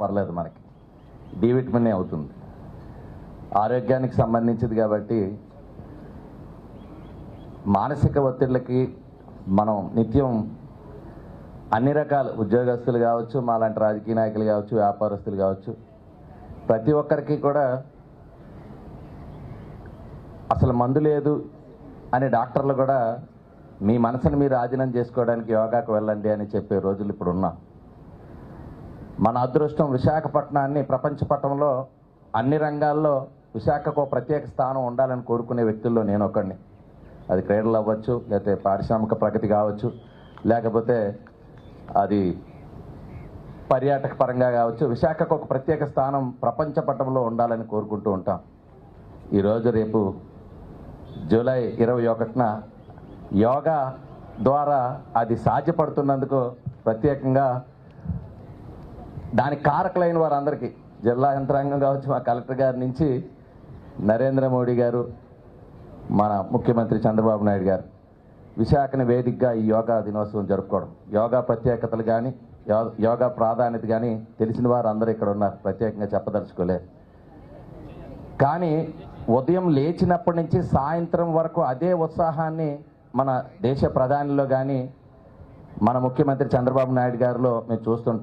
పర్లేదు, మనకి D vitamin అవుతుంది, ఆరోగ్యానికి సంబంధించింది. కాబట్టి మానసిక ఒత్తిళ్ళకి మనం నిత్యం అన్ని రకాల ఉద్యోగస్తులు కావచ్చు, మాలాంటి రాజకీయ నాయకులు కావచ్చు, వ్యాపారస్తులు కావచ్చు, ప్రతి ఒక్కరికి కూడా అసలు మందు లేదు అని డాక్టర్లు కూడా మీ మనసును మీరు ఆధీనం చేసుకోవడానికి యోగాకు వెళ్ళండి అని చెప్పే రోజులు ఇప్పుడు ఉన్నాం. మన అదృష్టం విశాఖపట్నాన్ని ప్రపంచ పటంలో అన్ని రంగాల్లో విశాఖకు ప్రత్యేక స్థానం ఉండాలని కోరుకునే వ్యక్తుల్లో నేను ఒకడిని. అది క్రీడలు అవ్వచ్చు, లేకపోతే పారిశ్రామిక ప్రగతి కావచ్చు, లేకపోతే అది పర్యాటక పరంగా కావచ్చు, విశాఖకు ఒక ప్రత్యేక స్థానం ప్రపంచ పటంలో ఉండాలని కోరుకుంటూ ఉంటాం. ఈరోజు రేపు జూలై 21న యోగా ద్వారా అది సాధ్యపడుతున్నందుకు ప్రత్యేకంగా దానికి కారకులైన వారందరికీ, జిల్లా యంత్రాంగం కావచ్చు, మా కలెక్టర్ గారి నుంచి నరేంద్ర మోడీ గారు, మన ముఖ్యమంత్రి చంద్రబాబు నాయుడు గారు విశాఖని వేదికగా ఈ యోగా దినోత్సవం జరుపుకోవడం, యోగా ప్రత్యేకతలు కానీ యోగా ప్రాధాన్యత కానీ తెలిసిన వారు అందరూ ఇక్కడ ఉన్నారు, ప్రత్యేకంగా చెప్పదలుచుకోలేదు. కానీ ఉదయం లేచినప్పటి నుంచి సాయంత్రం వరకు అదే ఉత్సాహాన్ని మన దేశ ప్రధానిలో కానీ మన ముఖ్యమంత్రి చంద్రబాబు నాయుడు గారిలో మేము చూస్తుంటాం.